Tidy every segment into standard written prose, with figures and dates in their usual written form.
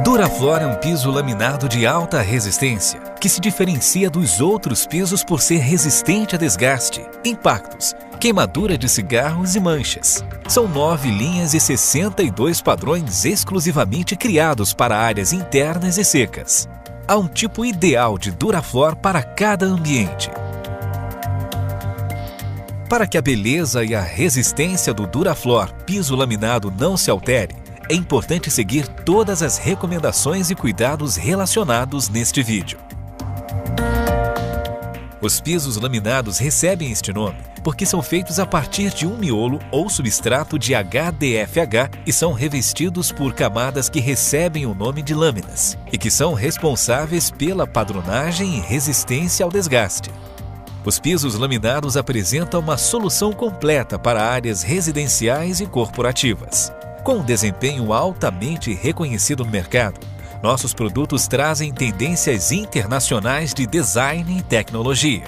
Durafloor é um piso laminado de alta resistência, que se diferencia dos outros pisos por ser resistente a desgaste, impactos, queimadura de cigarros e manchas. São 9 linhas e 62 padrões exclusivamente criados para áreas internas e secas. Há um tipo ideal de Durafloor para cada ambiente. Para que a beleza e a resistência do Durafloor piso laminado não se altere, é importante seguir todas as recomendações e cuidados relacionados neste vídeo. Os pisos laminados recebem este nome porque são feitos a partir de um miolo ou substrato de HDFH e são revestidos por camadas que recebem o nome de lâminas e que são responsáveis pela padronagem e resistência ao desgaste. Os pisos laminados apresentam uma solução completa para áreas residenciais e corporativas. Com um desempenho altamente reconhecido no mercado, nossos produtos trazem tendências internacionais de design e tecnologia.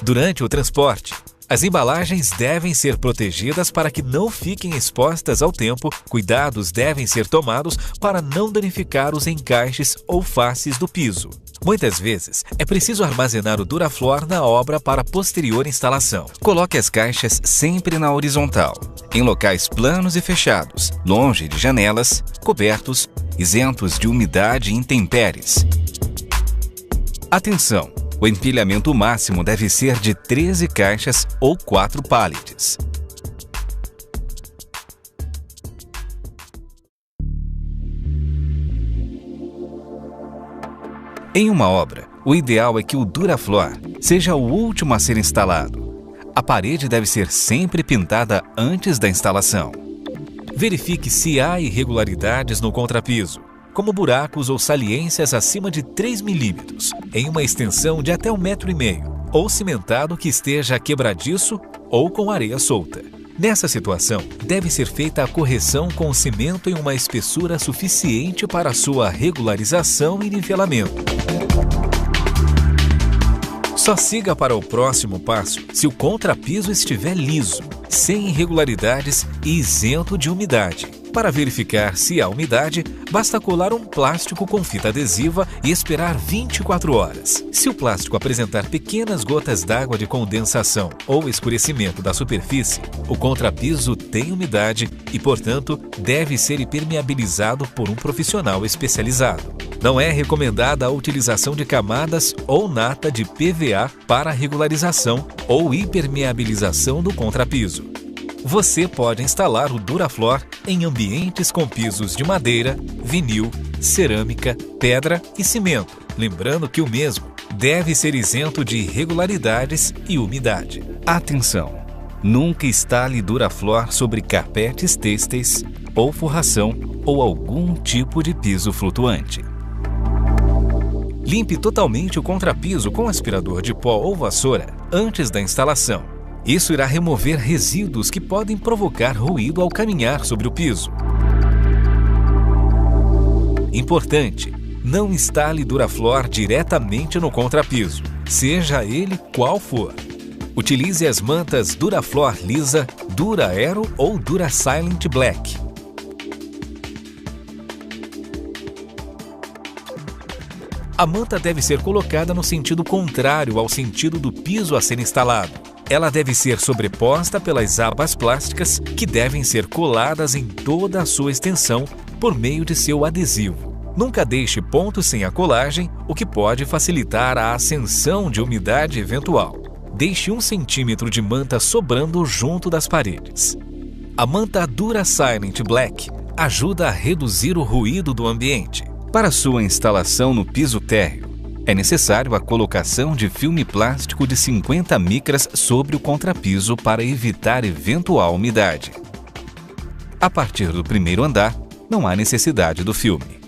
Durante o transporte, as embalagens devem ser protegidas para que não fiquem expostas ao tempo. Cuidados devem ser tomados para não danificar os encaixes ou faces do piso. Muitas vezes, é preciso armazenar o Durafloor na obra para posterior instalação. Coloque as caixas sempre na horizontal, em locais planos e fechados, longe de janelas, cobertos, isentos de umidade e intempéries. Atenção! O empilhamento máximo deve ser de 13 caixas ou 4 pallets. Em uma obra, o ideal é que o Durafloor seja o último a ser instalado. A parede deve ser sempre pintada antes da instalação. Verifique se há irregularidades no contrapiso, como buracos ou saliências acima de 3 milímetros, em uma extensão de até 1,5 m, ou cimentado que esteja quebradiço ou com areia solta. Nessa situação, deve ser feita a correção com cimento em uma espessura suficiente para sua regularização e nivelamento. Só siga para o próximo passo se o contrapiso estiver liso, sem irregularidades e isento de umidade. Para verificar se há umidade, basta colar um plástico com fita adesiva e esperar 24 horas. Se o plástico apresentar pequenas gotas d'água de condensação ou escurecimento da superfície, o contrapiso tem umidade e, portanto, deve ser impermeabilizado por um profissional especializado. Não é recomendada a utilização de camadas ou nata de PVA para regularização ou impermeabilização do contrapiso. Você pode instalar o Durafloor em ambientes com pisos de madeira, vinil, cerâmica, pedra e cimento, lembrando que o mesmo deve ser isento de irregularidades e umidade. Atenção! Nunca instale Durafloor sobre carpetes têxteis ou forração ou algum tipo de piso flutuante. Limpe totalmente o contrapiso com aspirador de pó ou vassoura antes da instalação. Isso irá remover resíduos que podem provocar ruído ao caminhar sobre o piso. Importante: não instale Durafloor diretamente no contrapiso, seja ele qual for. Utilize as mantas Durafloor Lisa, Dura-Aero ou Dura-Silent Black. A manta deve ser colocada no sentido contrário ao sentido do piso a ser instalado. Ela deve ser sobreposta pelas abas plásticas que devem ser coladas em toda a sua extensão por meio de seu adesivo. Nunca deixe pontos sem a colagem, o que pode facilitar a ascensão de umidade eventual. Deixe 1 centímetro de manta sobrando junto das paredes. A manta Dura-Silent Black ajuda a reduzir o ruído do ambiente. Para sua instalação no piso térreo, é necessário a colocação de filme plástico de 50 micras sobre o contrapiso para evitar eventual umidade. A partir do primeiro andar, não há necessidade do filme.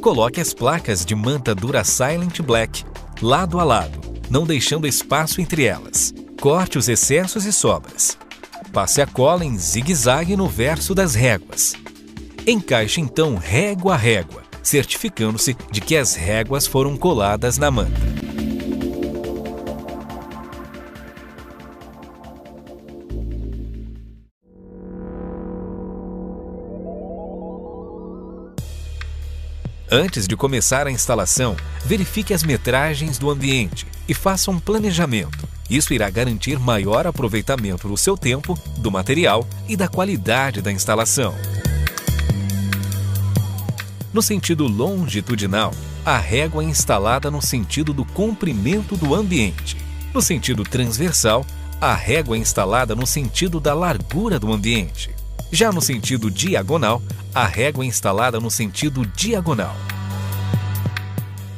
Coloque as placas de manta Dura-Silent Black lado a lado, não deixando espaço entre elas. Corte os excessos e sobras. Passe a cola em zigue-zague no verso das réguas. Encaixe então régua a régua, certificando-se de que as réguas foram coladas na manta. Antes de começar a instalação, verifique as metragens do ambiente e faça um planejamento. Isso irá garantir maior aproveitamento do seu tempo, do material e da qualidade da instalação. No sentido longitudinal, a régua é instalada no sentido do comprimento do ambiente. No sentido transversal, a régua é instalada no sentido da largura do ambiente. Já no sentido diagonal, a régua é instalada no sentido diagonal.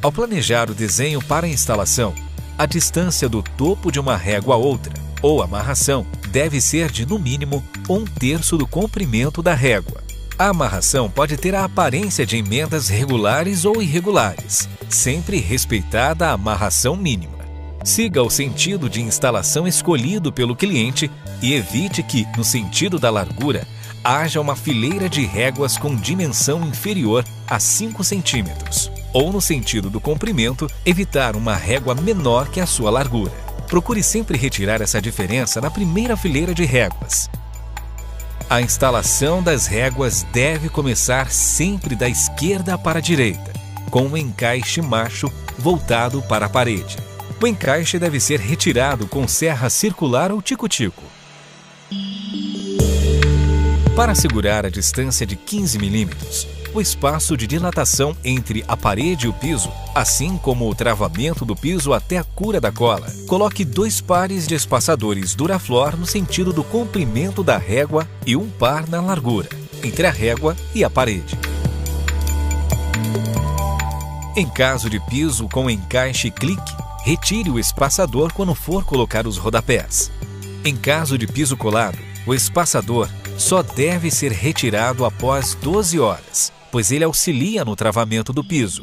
Ao planejar o desenho para a instalação, a distância do topo de uma régua a outra, ou amarração, deve ser de, no mínimo, 1/3 do comprimento da régua. A amarração pode ter a aparência de emendas regulares ou irregulares, sempre respeitada a amarração mínima. Siga o sentido de instalação escolhido pelo cliente e evite que, no sentido da largura, haja uma fileira de réguas com dimensão inferior a 5 centímetros, ou no sentido do comprimento, evitar uma régua menor que a sua largura. Procure sempre retirar essa diferença na primeira fileira de réguas. A instalação das réguas deve começar sempre da esquerda para a direita, com um encaixe macho voltado para a parede. O encaixe deve ser retirado com serra circular ou tico-tico. Para assegurar a distância de 15 mm, o espaço de dilatação entre a parede e o piso, assim como o travamento do piso até a cura da cola, coloque 2 pares de espaçadores Duraflor no sentido do comprimento da régua e um par na largura, entre a régua e a parede. Em caso de piso com encaixe clique, retire o espaçador quando for colocar os rodapés. Em caso de piso colado, o espaçador só deve ser retirado após 12 horas, pois ele auxilia no travamento do piso.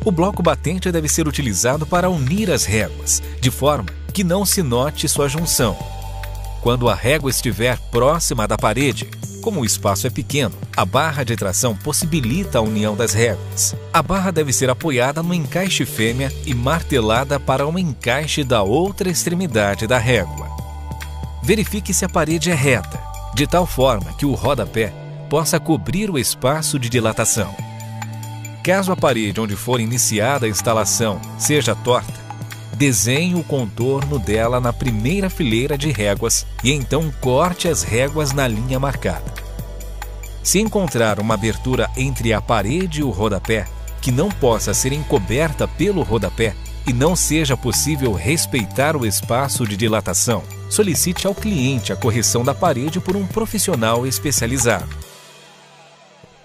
O bloco batente deve ser utilizado para unir as réguas, de forma que não se note sua junção. Quando a régua estiver próxima da parede, como o espaço é pequeno, a barra de tração possibilita a união das réguas. A barra deve ser apoiada no encaixe fêmea e martelada para um encaixe da outra extremidade da régua. Verifique se a parede é reta, de tal forma que o rodapé possa cobrir o espaço de dilatação. Caso a parede onde for iniciada a instalação seja torta, desenhe o contorno dela na primeira fileira de réguas e então corte as réguas na linha marcada. Se encontrar uma abertura entre a parede e o rodapé, que não possa ser encoberta pelo rodapé e não seja possível respeitar o espaço de dilatação, solicite ao cliente a correção da parede por um profissional especializado.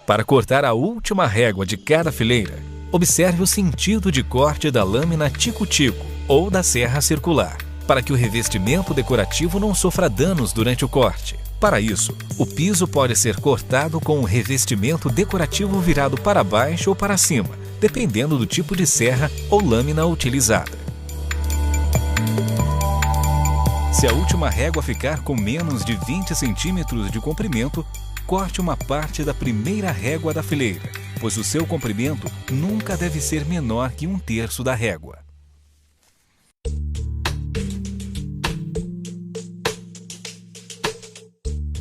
Para cortar a última régua de cada fileira, observe o sentido de corte da lâmina tico-tico ou da serra circular, para que o revestimento decorativo não sofra danos durante o corte. Para isso, o piso pode ser cortado com um revestimento decorativo virado para baixo ou para cima, dependendo do tipo de serra ou lâmina utilizada. Se a última régua ficar com menos de 20 centímetros de comprimento, corte uma parte da primeira régua da fileira, pois o seu comprimento nunca deve ser menor que 1/3 da régua.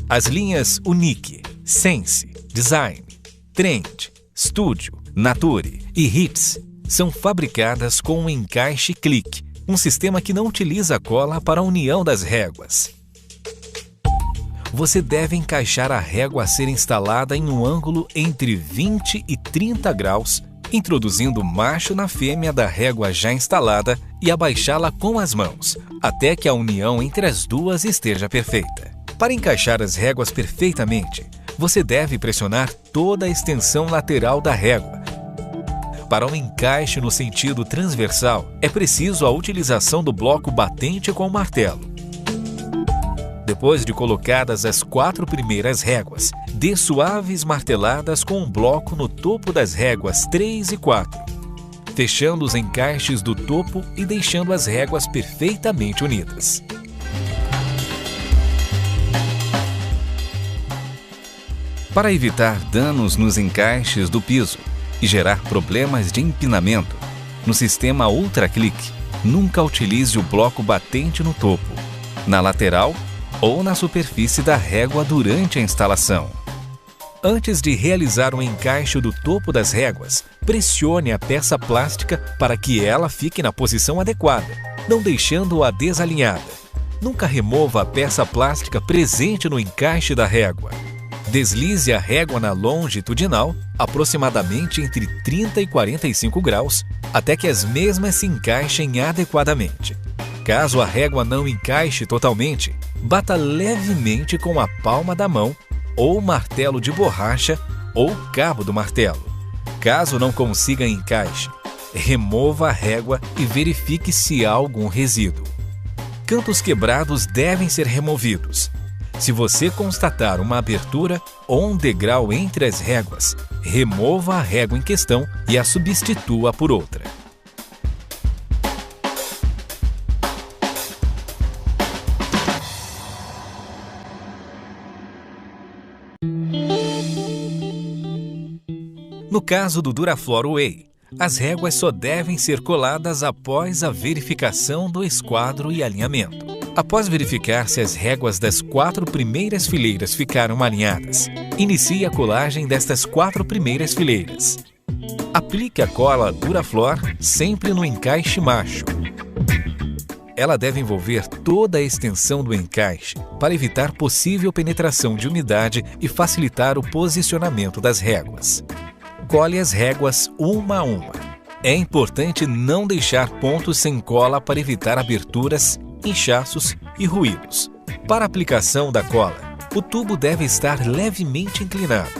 As linhas Unique, Sense, Design, Trend, Studio, Nature e Hits são fabricadas com um encaixe clique, um sistema que não utiliza cola para a união das réguas. Você deve encaixar a régua a ser instalada em um ângulo entre 20 e 30 graus, introduzindo o macho na fêmea da régua já instalada e abaixá-la com as mãos, até que a união entre as duas esteja perfeita. Para encaixar as réguas perfeitamente, você deve pressionar toda a extensão lateral da régua. Para um encaixe no sentido transversal, é preciso a utilização do bloco batente com martelo. Depois de colocadas as 4 primeiras réguas, dê suaves marteladas com um bloco no topo das réguas 3 e 4, fechando os encaixes do topo e deixando as réguas perfeitamente unidas. Para evitar danos nos encaixes do piso e gerar problemas de empinamento, no sistema Ultra Click, nunca utilize o bloco batente no topo, na lateral ou na superfície da régua durante a instalação. Antes de realizar o encaixe do topo das réguas, pressione a peça plástica para que ela fique na posição adequada, não deixando-a desalinhada. Nunca remova a peça plástica presente no encaixe da régua. Deslize a régua na longitudinal, aproximadamente entre 30 e 45 graus, até que as mesmas se encaixem adequadamente. Caso a régua não encaixe totalmente, bata levemente com a palma da mão ou martelo de borracha ou cabo do martelo. Caso não consiga encaixe, remova a régua e verifique se há algum resíduo. Cantos quebrados devem ser removidos. Se você constatar uma abertura ou um degrau entre as réguas, remova a régua em questão e a substitua por outra. No caso do Duraflor Way, as réguas só devem ser coladas após a verificação do esquadro e alinhamento. Após verificar se as réguas das 4 primeiras fileiras ficaram alinhadas, inicie a colagem destas 4 primeiras fileiras. Aplique a cola Duraflor sempre no encaixe macho. Ela deve envolver toda a extensão do encaixe para evitar possível penetração de umidade e facilitar o posicionamento das réguas. Cole as réguas uma a uma. É importante não deixar pontos sem cola para evitar aberturas, inchaços e ruídos. Para a aplicação da cola, o tubo deve estar levemente inclinado.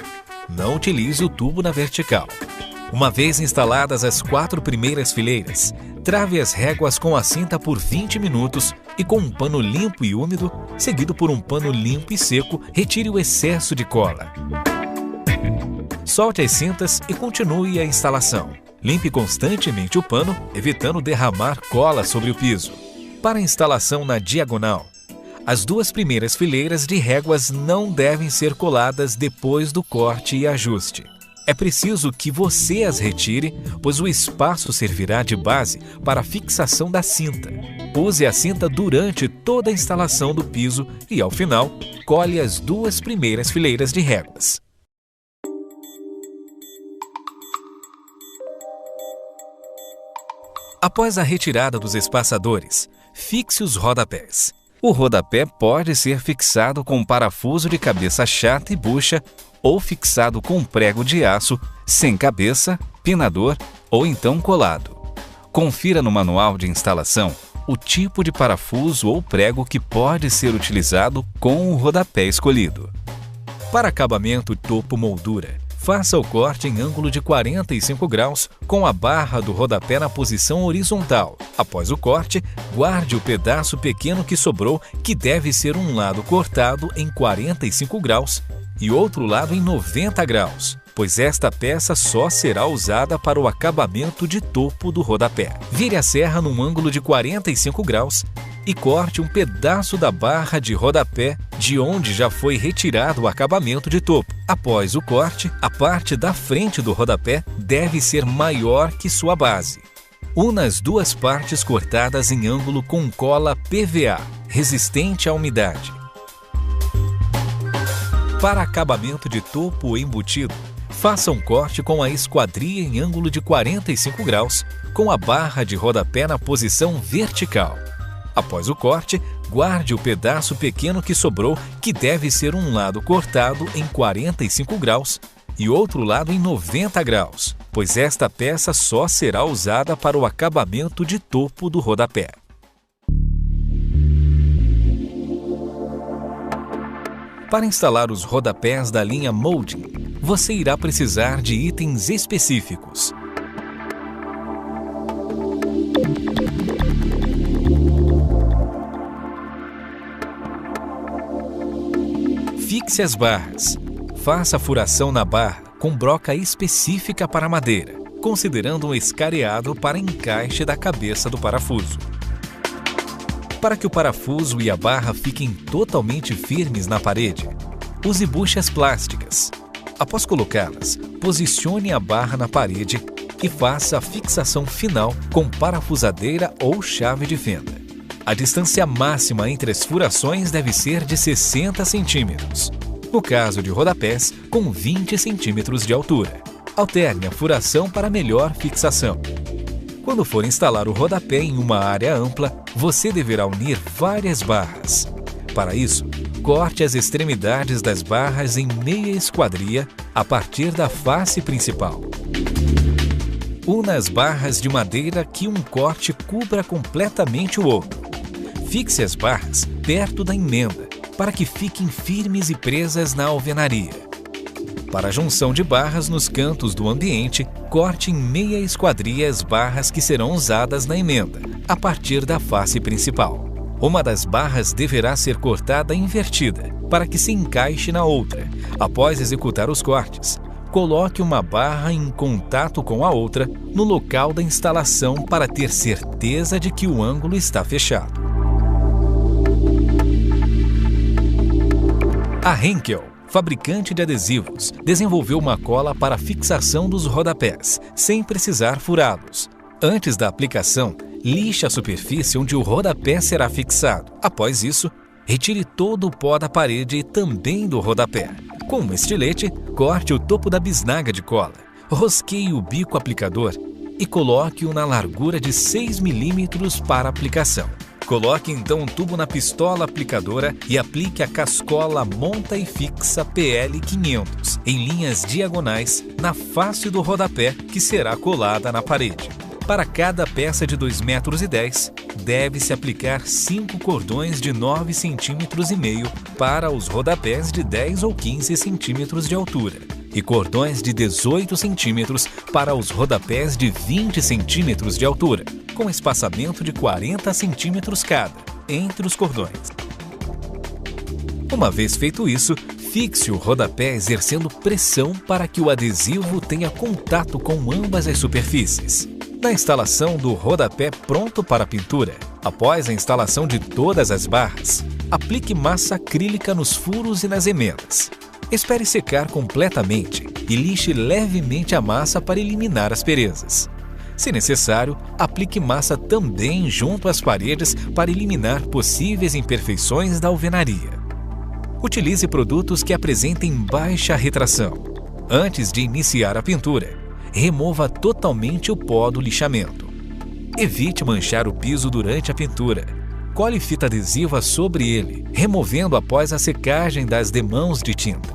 Não utilize o tubo na vertical. Uma vez instaladas as 4 primeiras fileiras, trave as réguas com a cinta por 20 minutos e com um pano limpo e úmido, seguido por um pano limpo e seco, retire o excesso de cola. Solte as cintas e continue a instalação. Limpe constantemente o pano, evitando derramar cola sobre o piso. Para a instalação na diagonal, as 2 primeiras fileiras de réguas não devem ser coladas depois do corte e ajuste. É preciso que você as retire, pois o espaço servirá de base para a fixação da cinta. Use a cinta durante toda a instalação do piso e, ao final, cole as 2 primeiras fileiras de réguas. Após a retirada dos espaçadores, fixe os rodapés. O rodapé pode ser fixado com parafuso de cabeça chata e bucha ou fixado com prego de aço, sem cabeça, pinador ou então colado. Confira no manual de instalação o tipo de parafuso ou prego que pode ser utilizado com o rodapé escolhido. Para acabamento topo moldura, faça o corte em ângulo de 45 graus com a barra do rodapé na posição horizontal. Após o corte, guarde o pedaço pequeno que sobrou, que deve ser um lado cortado em 45 graus e outro lado em 90 graus, pois esta peça só será usada para o acabamento de topo do rodapé. Vire a serra num ângulo de 45 graus e corte um pedaço da barra de rodapé de onde já foi retirado o acabamento de topo. Após o corte, a parte da frente do rodapé deve ser maior que sua base. Una as 2 partes cortadas em ângulo com cola PVA, resistente à umidade. Para acabamento de topo embutido, faça um corte com a esquadria em ângulo de 45 graus, com a barra de rodapé na posição vertical. Após o corte, guarde o pedaço pequeno que sobrou, que deve ser um lado cortado em 45 graus e outro lado em 90 graus, pois esta peça só será usada para o acabamento de topo do rodapé. Para instalar os rodapés da linha Molding, você irá precisar de itens específicos. Fixe as barras. Faça a furação na barra com broca específica para madeira, considerando um escareado para encaixe da cabeça do parafuso. Para que o parafuso e a barra fiquem totalmente firmes na parede, use buchas plásticas. Após colocá-las, posicione a barra na parede e faça a fixação final com parafusadeira ou chave de fenda. A distância máxima entre as furações deve ser de 60 centímetros. No caso de rodapés, com 20 centímetros de altura. Alterne a furação para melhor fixação. Quando for instalar o rodapé em uma área ampla, você deverá unir várias barras. Para isso, corte as extremidades das barras em meia esquadria a partir da face principal. Una as barras de madeira que um corte cubra completamente o outro. Fixe as barras perto da emenda, para que fiquem firmes e presas na alvenaria. Para a junção de barras nos cantos do ambiente, corte em meia esquadria as barras que serão usadas na emenda, a partir da face principal. Uma das barras deverá ser cortada invertida, para que se encaixe na outra. Após executar os cortes, coloque uma barra em contato com a outra no local da instalação para ter certeza de que o ângulo está fechado. A Henkel, fabricante de adesivos, desenvolveu uma cola para fixação dos rodapés, sem precisar furá-los. Antes da aplicação, lixe a superfície onde o rodapé será fixado. Após isso, retire todo o pó da parede e também do rodapé. Com um estilete, corte o topo da bisnaga de cola, rosqueie o bico aplicador e coloque-o na largura de 6 mm para aplicação. Coloque então um tubo na pistola aplicadora e aplique a cascola monta e fixa PL 500 em linhas diagonais na face do rodapé que será colada na parede. Para cada peça de 2,10 metros, deve-se aplicar 5 cordões de 9,5 cm para os rodapés de 10 ou 15 centímetros de altura e cordões de 18 centímetros para os rodapés de 20 centímetros de altura, com espaçamento de 40 centímetros cada entre os cordões. Uma vez feito isso, fixe o rodapé exercendo pressão para que o adesivo tenha contato com ambas as superfícies. Na instalação do rodapé pronto para a pintura, após a instalação de todas as barras, aplique massa acrílica nos furos e nas emendas. Espere secar completamente e lixe levemente a massa para eliminar asperezas. Se necessário, aplique massa também junto às paredes para eliminar possíveis imperfeições da alvenaria. Utilize produtos que apresentem baixa retração. Antes de iniciar a pintura, remova totalmente o pó do lixamento. Evite manchar o piso durante a pintura. Cole fita adesiva sobre ele, removendo após a secagem das demãos de tinta.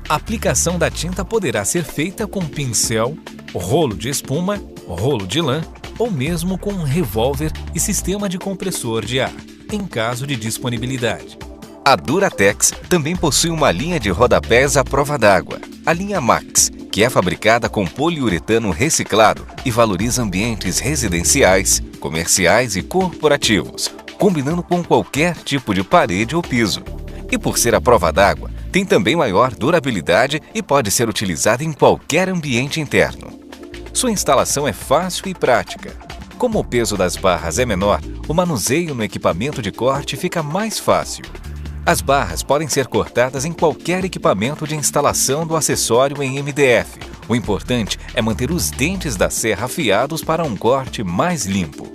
A aplicação da tinta poderá ser feita com pincel, rolo de espuma, rolo de lã ou mesmo com um revólver e sistema de compressor de ar, em caso de disponibilidade. A Duratex também possui uma linha de rodapés à prova d'água, a linha Max, que é fabricada com poliuretano reciclado e valoriza ambientes residenciais, comerciais e corporativos, combinando com qualquer tipo de parede ou piso. E por ser à prova d'água, tem também maior durabilidade e pode ser utilizada em qualquer ambiente interno. Sua instalação é fácil e prática. Como o peso das barras é menor, o manuseio no equipamento de corte fica mais fácil. As barras podem ser cortadas em qualquer equipamento de instalação do acessório em MDF. O importante é manter os dentes da serra afiados para um corte mais limpo.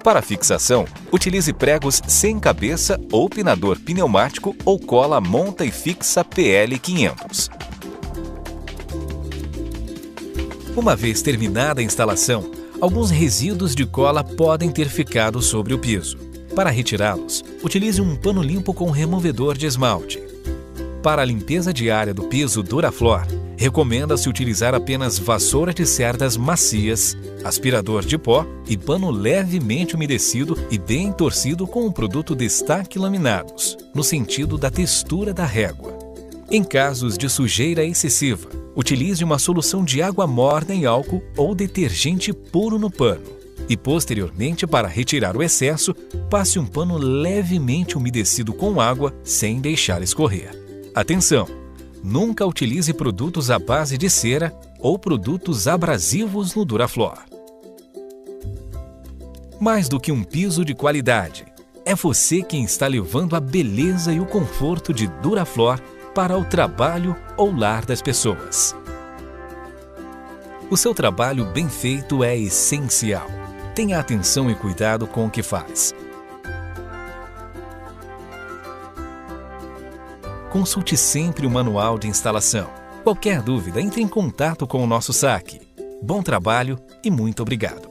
Para fixação, utilize pregos sem cabeça ou pinador pneumático ou cola monta e fixa PL 500. Uma vez terminada a instalação, alguns resíduos de cola podem ter ficado sobre o piso. Para retirá-los, utilize um pano limpo com removedor de esmalte. Para a limpeza diária do piso Duraflor, recomenda-se utilizar apenas vassoura de cerdas macias, aspirador de pó e pano levemente umedecido e bem torcido com um produto destaque laminados, no sentido da textura da régua. Em casos de sujeira excessiva, utilize uma solução de água morna em álcool ou detergente puro no pano. E posteriormente, para retirar o excesso, passe um pano levemente umedecido com água sem deixar escorrer. Atenção! Nunca utilize produtos à base de cera ou produtos abrasivos no Duraflor. Mais do que um piso de qualidade, é você quem está levando a beleza e o conforto de Duraflor para o trabalho ou lar das pessoas. O seu trabalho bem feito é essencial. Tenha atenção e cuidado com o que faz. Consulte sempre o manual de instalação. Qualquer dúvida, entre em contato com o nosso saque. Bom trabalho e muito obrigado.